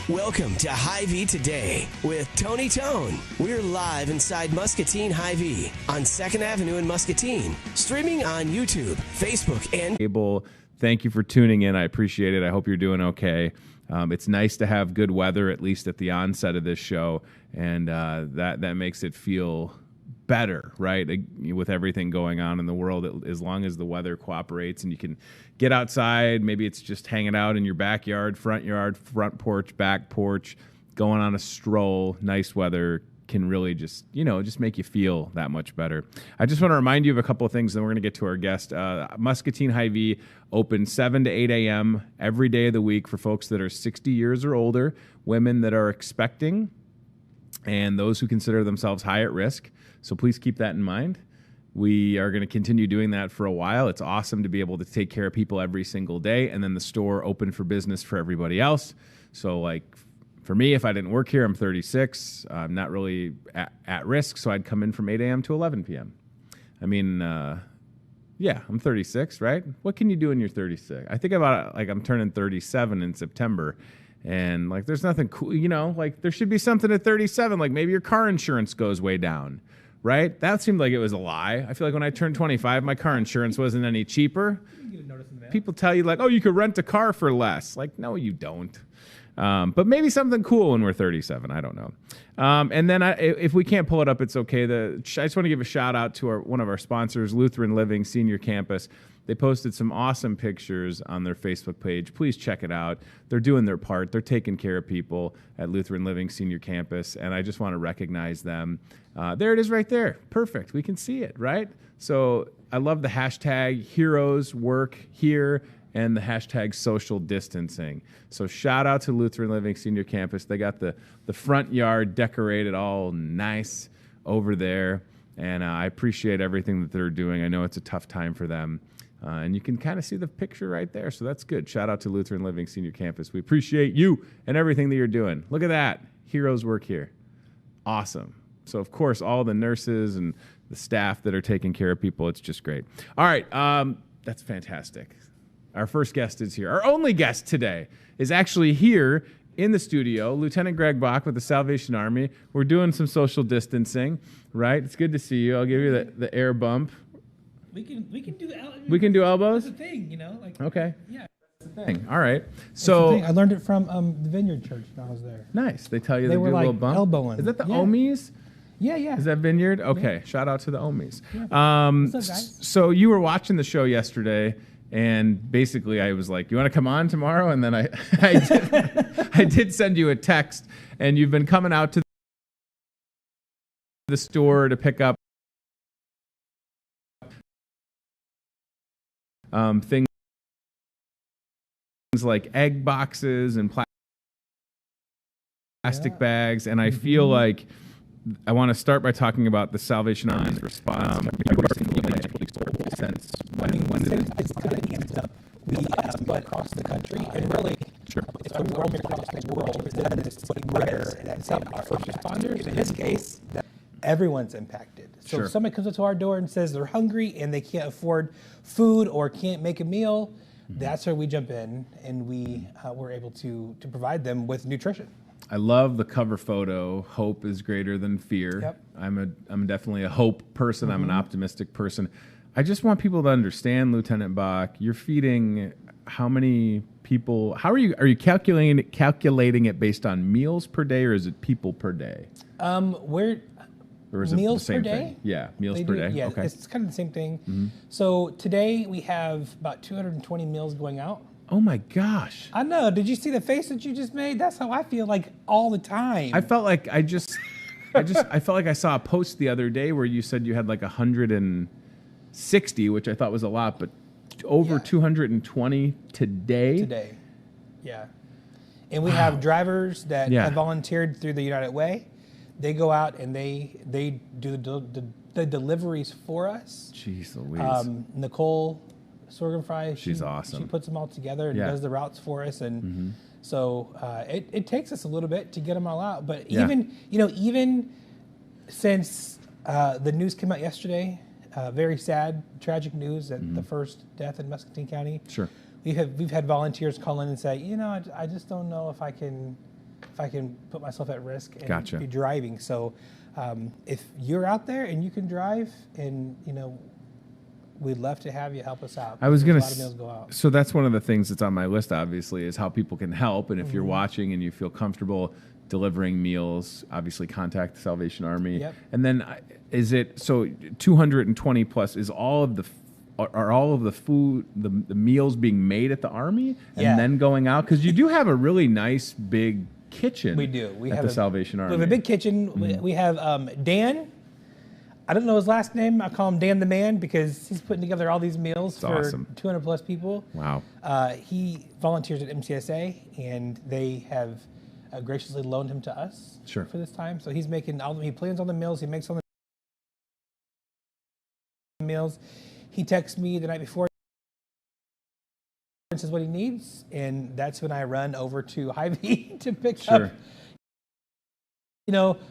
Welcome to Hy-Vee Today with Tony Tone. We're live inside Muscatine Hy-Vee on 2nd Avenue in Muscatine, streaming on YouTube, Facebook, and cable. Thank you for tuning in. I appreciate it. I hope you're doing okay. It's nice to have good weather, at least at the onset of this show, and that makes it feel better, right? With everything going on in the world, as long as the weather cooperates and you can get outside, maybe it's just hanging out in your backyard, front porch, back porch, going on a stroll. Nice weather can really just make you feel that much better. I just want to remind you of a couple of things, then we're going to get to our guest. Muscatine Hy-Vee open 7 to 8 a.m. every day of the week for folks that are 60 years or older, women that are expecting, and those who consider themselves high at risk. So please keep that in mind. We are going to continue doing that for a while. It's awesome to be able to take care of people every single day, and then the store open for business for everybody else. So like for me, if I didn't work here, I'm 36. I'm not really at risk, so I'd come in from 8 a.m. to 11 p.m. I mean, yeah, I'm 36, right? What can you do when you're 36? I think about it, I'm turning 37 in September. And there's nothing cool, there should be something at 37, like maybe your car insurance goes way down, right? That seemed like it was a lie. I feel like when I turned 25, my car insurance wasn't any cheaper. People tell you oh, you could rent a car for less. No, you don't. But maybe something cool when we're 37. I don't know. And then if we can't pull it up, it's okay. I just want to give a shout out to one of our sponsors, Lutheran Living Senior Campus. They posted some awesome pictures on their Facebook page. Please check it out. They're doing their part. They're taking care of people at Lutheran Living Senior Campus, and I just want to recognize them. There it is right there. Perfect. We can see it, right? So I love the hashtag Heroes Work Here and the hashtag social distancing. So shout out to Lutheran Living Senior Campus. They got the front yard decorated all nice over there, and I appreciate everything that they're doing. I know it's a tough time for them, and you can kind of see the picture right there, so that's good. Shout out to Lutheran Living Senior Campus. We appreciate you and everything that you're doing. Look at that. Heroes Work Here. Awesome. So, of course, all the nurses and the staff that are taking care of people, it's just great. All right, that's fantastic. Our first guest is here. Our only guest today is actually here in the studio, Lieutenant Greg Bach with the Salvation Army. We're doing some social distancing, right? It's good to see you. I'll give you the air bump. We can do We can do elbows? That's the thing, like okay. Yeah. That's the thing. All right. So I learned it from the Vineyard Church when I was there. nice. They tell you They to were do a little like bump. elbowing. Is that the Yeah. Omies? Yeah. Is that Vineyard? Okay. Shout out to the Omies. Yeah. What's up, guys? So you were watching the show yesterday, and basically I was like, "You want to come on tomorrow?" And then I did send you a text, and you've been coming out to the store to pick up things like egg boxes and plastic bags, and I feel like I want to start by talking about the Salvation Army's response. Since when did it? It's kind of amped up. We go across the country, and really, it's a roam across the world. That is rare. That's our first responders. In this case, Everyone's impacted. So Sure. if somebody comes up to our door and says they're hungry and they can't afford food or can't make a meal, that's where we jump in, and we're able to provide them with nutrition. I love the cover photo. Hope is greater than fear. Yep. I'm definitely a hope person. I'm an optimistic person. I just want people to understand, Lieutenant Bach, you're feeding how many people? Are you calculating it based on meals per day, or is it people per day? Or is Meals it the same per day? thing? Yeah, meals They per do- day. Yeah, Okay. it's kind of the same thing. So today we have about 220 meals going out. Oh my gosh. I know. Did you see the face that you just made? That's how I feel like all the time. I felt like I felt like I saw a post the other day where you said you had like 160, which I thought was a lot, but over 220 today. Yeah. And we have drivers that Yeah. have volunteered through the United Way. They go out and they do the deliveries for us. Jeez Louise. Nicole Sorghum Fry, She's awesome. She puts them all together and Yeah. does the routes for us, and so it takes us a little bit to get them all out. But Yeah. even since the news came out yesterday, very sad, tragic news that the first death in Muscatine County. Sure. We've had volunteers call in and say, I just don't know if I can put myself at risk and Gotcha. be driving. So if you're out there and you can drive, and we'd love to have you help us out. I was going a lot of meals to, go out. so that's one of the things that's on my list, obviously, is how people can help. And if you're watching and you feel comfortable delivering meals, obviously contact the Salvation Army. Yep. And then is it, so 220 plus, is all of the, are all of the food, the meals being made at the Army and Yeah. then going out? Because you do have a really nice big kitchen. We do. We at have the Salvation Army. We have a big kitchen. We have Dan. I don't know his last name. I call him Dan the Man because he's putting together all these meals for awesome. 200 plus people. Wow. He volunteers at MCSA, and they have graciously loaned him to us Sure. for this time. So he's making he plans on the meals. He makes all the meals. He texts me the night before and says what he needs, and that's when I run over to HyVee to pick Sure.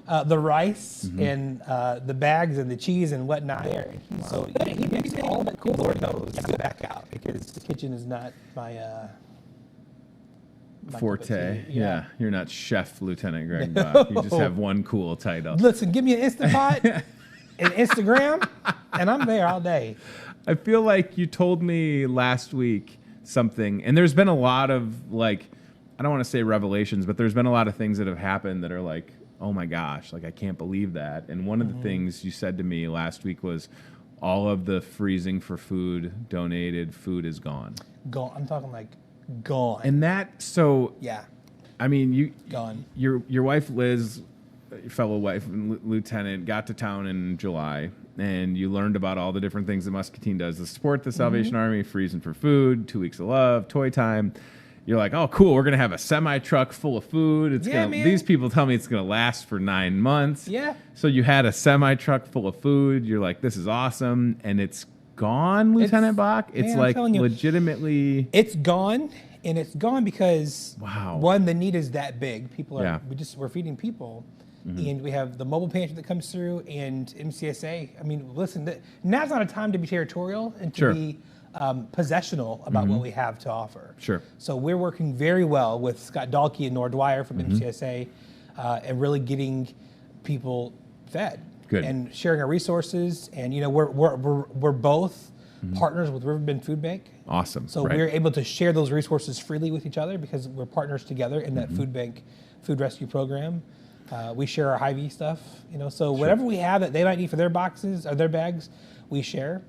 up the rice and the bags and the cheese and whatnot. so he makes it all but cool. Lord knows to back out because The kitchen is not my Forte. cup of tea. Yeah. You're not Chef Lieutenant Greg Bach. You just have one cool title. Listen, give me an Instapot and Instagram, and I'm there all day. I feel like you told me last week something, and there's been a lot of, like, I don't want to say revelations, but there's been a lot of things that have happened that are like, oh my gosh, like I can't believe that. And one of the things you said to me last week was, all of the freezing for food, donated food is gone. Gone. I'm talking like gone. And that, so, yeah, I mean, gone. Your wife, Liz, your fellow wife, lieutenant, got to town in July, and you learned about all the different things that Muscatine does to support the Salvation Army, freezing for food, 2 weeks of love, toy time. You're like, oh, cool, we're going to have a semi-truck full of food. It's Yeah, gonna, man. these people tell me it's going to last for 9 months. Yeah. So you had a semi-truck full of food. You're like, this is awesome. And it's gone, Lieutenant Bach? It's man, I'm like telling you. legitimately... It's gone, and it's gone because Wow. one, the need is that big. People are Yeah. we're feeding people, and we have the mobile pantry that comes through and MCSA. I mean, listen, now's not a time to be territorial and to Sure. be possessional about what we have to offer. Sure. So we're working very well with Scott Dahlke and Nora Dwyer from MCSA, and really getting people fed. Good. And sharing our resources, and we're both partners with Riverbend Food Bank. Awesome. So right. we're able to share those resources freely with each other because we're partners together in that food bank, food rescue program. We share our HyVee stuff, so whatever we have that they might need for their boxes or their bags, we share.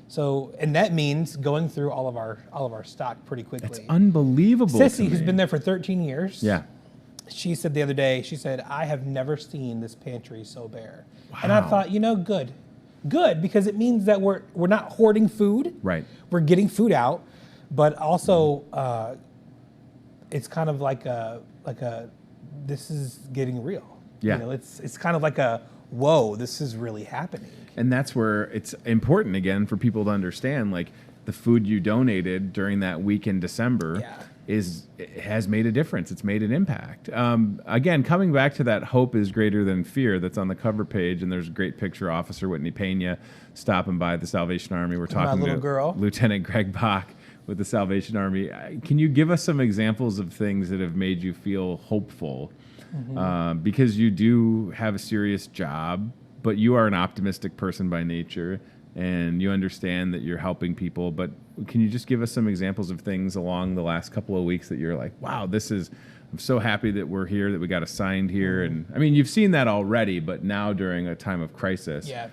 So, and that means going through all of our stock pretty quickly. It's unbelievable. Sissy, to who's me. been there for 13 years. Yeah. She said the other day, I have never seen this pantry so bare. And I Wow. thought, good, because it means that we're not hoarding food. Right. We're getting food out, but also it's kind of like a this is getting real. Yeah. It's kind of like a whoa, this is really happening. And that's where it's important, again, for people to understand, like, the food you donated during that week in December Yeah. has made a difference. It's made an impact. Again, coming back to that hope is greater than fear that's on the cover page, and there's a great picture, Officer Whitney Pena stopping by the Salvation Army. We're talking little to girl. Lieutenant Greg Bach with the Salvation Army. Can you give us some examples of things that have made you feel hopeful? Because you do have a serious job, but you are an optimistic person by nature, and you understand that you're helping people. But can you just give us some examples of things along the last couple of weeks that you're like, wow, I'm so happy that we're here, that we got assigned here. And I mean, you've seen that already, but now during a time of crisis. Yeah.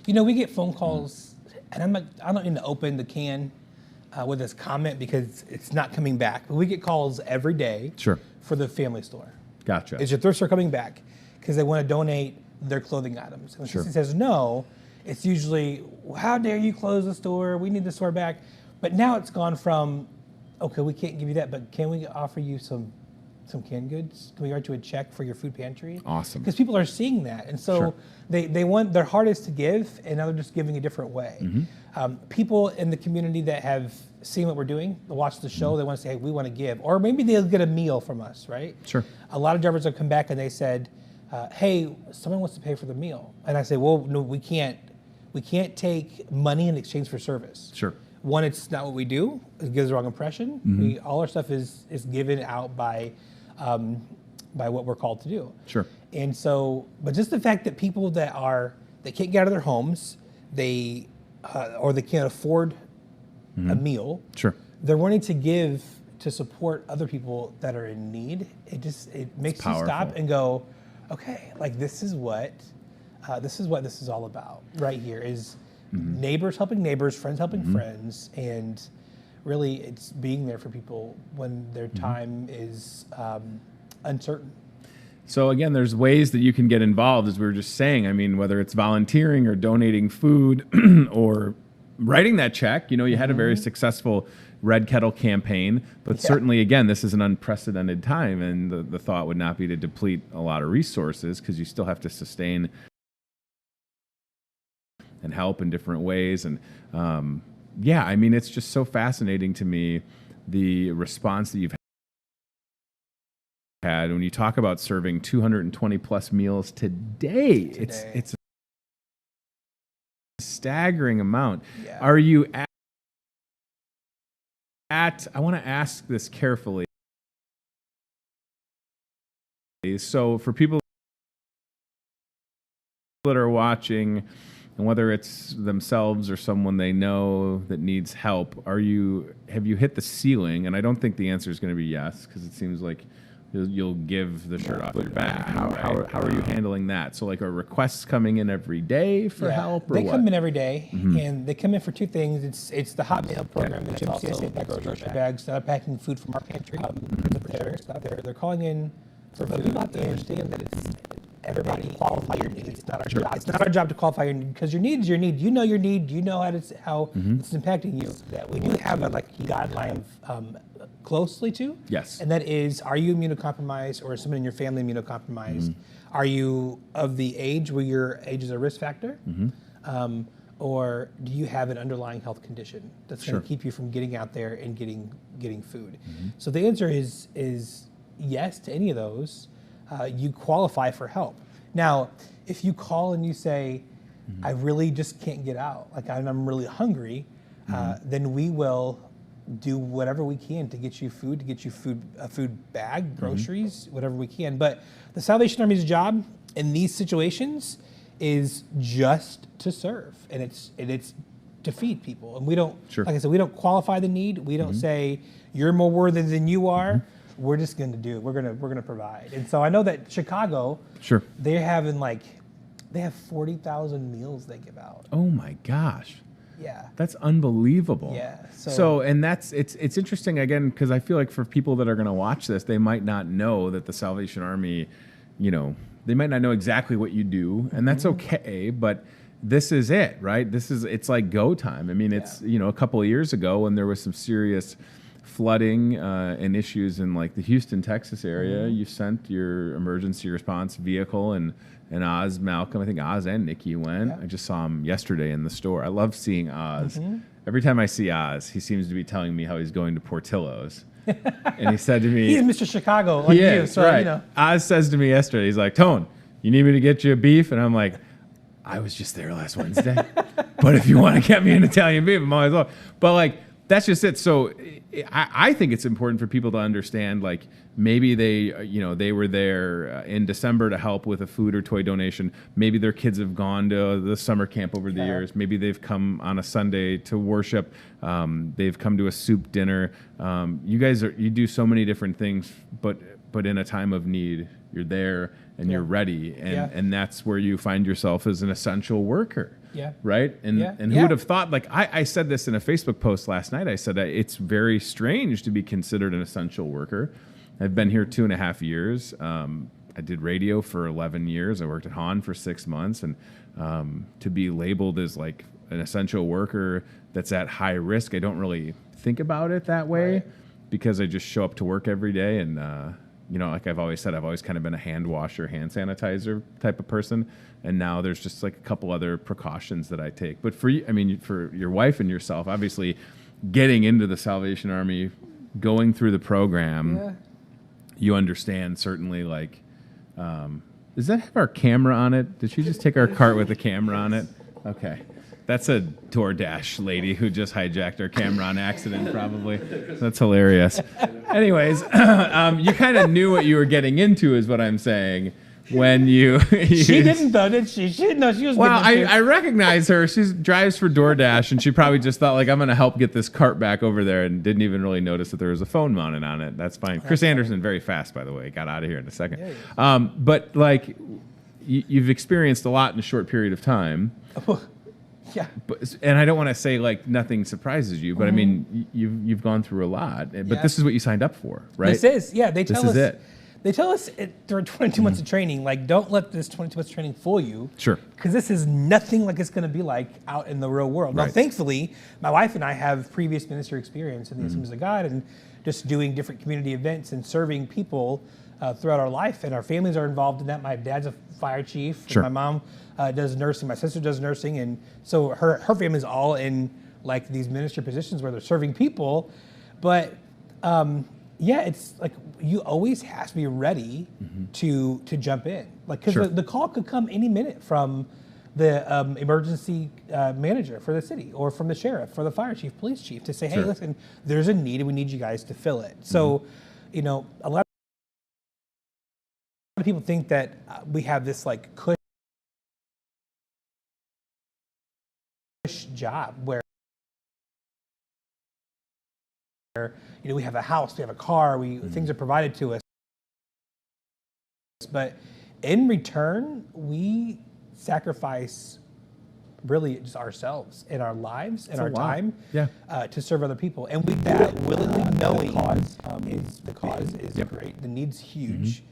We get phone calls, and I don't need to open the can with this comment because it's not coming back. But we get calls every day Sure. for the family store. Gotcha. Is your thrift store coming back? Because they want to donate their clothing items. And when Sure. she says no, it's usually, how dare you close the store? We need the store back. But now it's gone from, okay, we can't give you that, but can we offer you some canned goods? Can we write you a check for your food pantry? Awesome. Because people are seeing that. And so Sure. they want, their heart is to give, and now they're just giving a different way. People in the community that have seen what we're doing, they watch the show, they want to say, hey, we want to give. Or maybe they'll get a meal from us, right? Sure. A lot of drivers have come back and they said, hey, someone wants to pay for the meal. And I say, well, no, we can't take money in exchange for service. Sure. One, it's not what we do. It gives the wrong impression. All our stuff is given out by what we're called to do. Sure. And so, but just the fact that people that can't get out of their homes, or they can't afford a meal, Sure. they're wanting to give to support other people that are in need. It makes you stop powerful. and go, okay, like this is what this is all about right here is neighbors helping neighbors, friends helping friends, and really it's being there for people when their time is uncertain. So again, there's ways that you can get involved, as we were just saying. I mean, whether it's volunteering or donating food or writing that check. You had a very successful Red Kettle campaign, but certainly, again, this is an unprecedented time, and the thought would not be to deplete a lot of resources because you still have to sustain and help in different ways. And I mean, it's just so fascinating to me, the response that you've had when you talk about serving 220 plus meals today. It's a staggering amount. Yeah. Are you at I want to ask this carefully. So for people that are watching, and whether it's themselves or someone they know that needs help, have you hit the ceiling? And I don't think the answer is going to be yes, because it seems like you'll give the shirt off your back. How are you handling that? So like, are requests coming in every day for help, or they what? come in every day, and they come in for two things. It's the hot meal program, and it's also the grocery bags that are packing food from our pantry. They're calling in for food. People have to understand that it's everybody qualify your needs. It's not our job. It's not our job to qualify your need, because your need is your need. You know your need. You know how it's impacting you. That we do have a guideline closely to. Yes. And that is, are you immunocompromised, or is someone in your family immunocompromised? Are you of the age where your age is a risk factor? Or do you have an underlying health condition that's going to keep you from getting out there and getting food? So the answer is yes to any of those. You qualify for help. Now, if you call and you say, I really just can't get out, like I'm really hungry, then we will do whatever we can to get you food, a food bag, groceries, whatever we can. But the Salvation Army's job in these situations is just to serve, and it's to feed people. And we don't, like I said, we don't qualify the need. We don't say you're more worthy than you are. We're just going to do. We're going to provide. And so I know that Chicago, they're having they have 40,000 meals they give out. Oh my gosh. Yeah. That's unbelievable. Yeah. So and it's interesting, again, because I feel like for people that are going to watch this, they might not know that the Salvation Army, they might not know exactly what you do, and that's okay, but this is it, right? It's like go time. I mean, it's, a couple of years ago when there was some serious flooding and issues in like the Houston, Texas area, you sent your emergency response vehicle, and Oz, Malcolm, I think Oz and Nikki went. I just saw him yesterday in the store. I love seeing Oz. Every time I see Oz, he seems to be telling me how he's going to Portillo's. And he said to me, he's Mr. Chicago, like you, so right. Oz says to me yesterday, he's like, Tone, you need me to get you a beef? And I'm like, I was just there last Wednesday. But if you want to get me an Italian beef, I'm always off. But like, that's just it. So I think it's important for people to understand, like, maybe they were there in December to help with a food or toy donation. Maybe their kids have gone to the summer camp over the years. Maybe they've come on a Sunday to worship. They've come to a soup dinner. You do so many different things, but in a time of need, you're there and you're ready. And that's where you find yourself as an essential worker. Yeah. Right? And who would have thought, like, I said this in a Facebook post last night. I said it's very strange to be considered an essential worker. I've been here 2.5 years. I did radio for 11 years. I worked at Hahn for 6 months. And to be labeled as like an essential worker that's at high risk, I don't really think about it that way, because I just show up to work every day. And, like I've always said, I've always kind of been a hand washer, hand sanitizer type of person. And now there's just like a couple other precautions that I take. But for you, I mean, for your wife and yourself, obviously getting into the Salvation Army, going through the program, you understand certainly, like, does that have our camera on it? Did she just take our cart with the camera on it? Okay. That's a DoorDash lady who just hijacked our camera on accident, probably. That's hilarious. Anyways, you kind of knew what you were getting into, is what I'm saying. When you she didn't though, did she? She didn't know she was. Well, I recognize her. She drives for DoorDash, and she probably just thought, like, I'm going to help get this cart back over there, and didn't even really notice that there was a phone mounted on it. That's fine. Chris Anderson, very fast, by the way, got out of here in a second. But like, you've experienced a lot in a short period of time. Yeah. And I don't want to say like nothing surprises you, but I mean, you've gone through a lot. But this is what you signed up for, right? This is, They tell us. It. They tell us during 22 months of training, like, don't let this 22 months of training fool you. Sure. Because this is nothing like it's going to be like out in the real world. Now, thankfully, my wife and I have previous ministry experience in the Assemblies of God, and just doing different community events and serving people throughout our life. And our families are involved in that. My dad's a fire chief. Sure. My mom does nursing. My sister does nursing. And so her family's all in like these ministry positions where they're serving people. But it's like, you always have to be ready to jump in, like, because the call could come any minute from the emergency manager for the city, or from the sheriff, or the fire chief, police chief, to say, hey, listen, there's a need and we need you guys to fill it. So, a lot of people think that we have this like cush job where we have a house, we have a car, things are provided to us. but in return, we sacrifice really just ourselves and our lives and our time to serve other people. And we do that willingly, knowing the cause is great, the need's huge.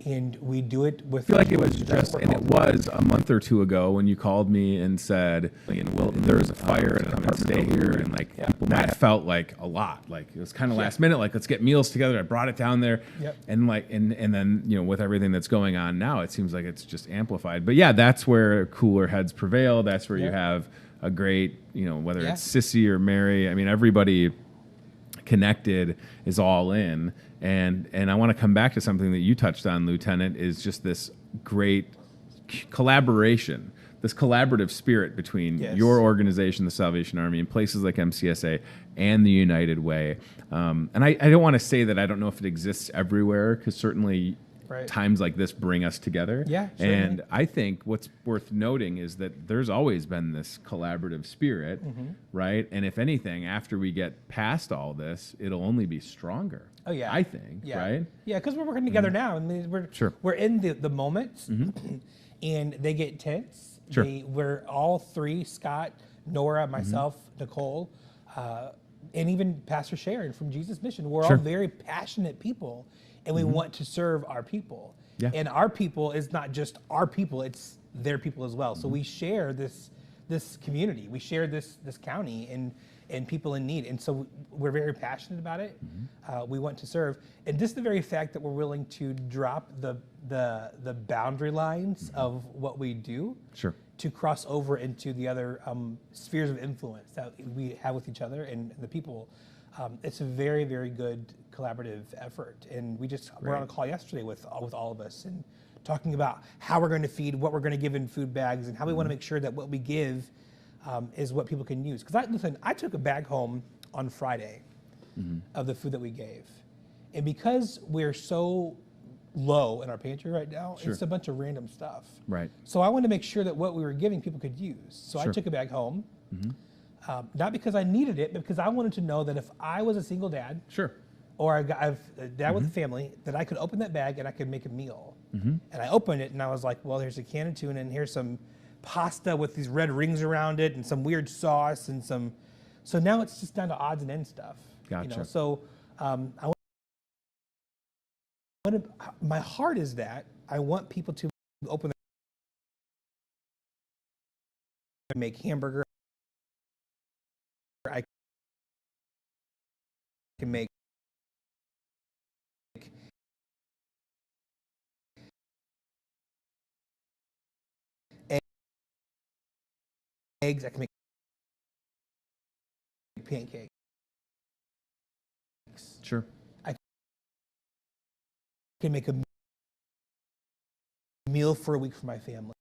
And we do it with. I feel like it was just, and it was a month or two ago when you called me and said, well, there's a fire and I'm going to stay here. And like, that felt like a lot. Like it was kind of last minute, like let's get meals together. I brought it down there. And like, and then, you know, with everything that's going on now, it seems like it's just amplified. But yeah, that's where cooler heads prevail. That's where you have a great, you know, whether it's Sissy or Mary, I mean, everybody connected is all in. And I want to come back to something that you touched on, Lieutenant, is just this great collaboration, this collaborative spirit between your organization, the Salvation Army, and places like MCSA and the United Way. And I don't want to say that I don't know if it exists everywhere, because certainly times like this bring us together. And I think what's worth noting is that there's always been this collaborative spirit, right? And if anything, after we get past all this, it'll only be stronger. Oh yeah, I think, right? Yeah, because we're working together now. I mean, we're in the moment, and they get tense. We're all three: Scott, Nora, myself, Nicole, and even Pastor Sharon from Jesus Mission. We're all very passionate people, and we want to serve our people. And our people is not just our people; it's their people as well. So we share this community. We share this county and people in need. And so we're very passionate about it. We want to serve. And just the very fact that we're willing to drop the boundary lines of what we do to cross over into the other spheres of influence that we have with each other and the people. It's a very, very good collaborative effort. And we're on a call yesterday with all of us and talking about how we're going to feed, what we're going to give in food bags, and how we want to make sure that what we give is what people can use. Because I took a bag home on Friday of the food that we gave. And because we're so low in our pantry right now, it's a bunch of random stuff. So I wanted to make sure that what we were giving people could use. So I took a bag home, not because I needed it, but because I wanted to know that if I was a single dad, or a dad with a family, that I could open that bag and I could make a meal. And I opened it and I was like, well, here's a can of tuna and here's some pasta with these red rings around it and some weird sauce and some. So now it's just down to odds and ends stuff. You know? So my heart is that I want people to open their make hamburger. I can make eggs. I can make pancakes. I can make a meal for a week for my family.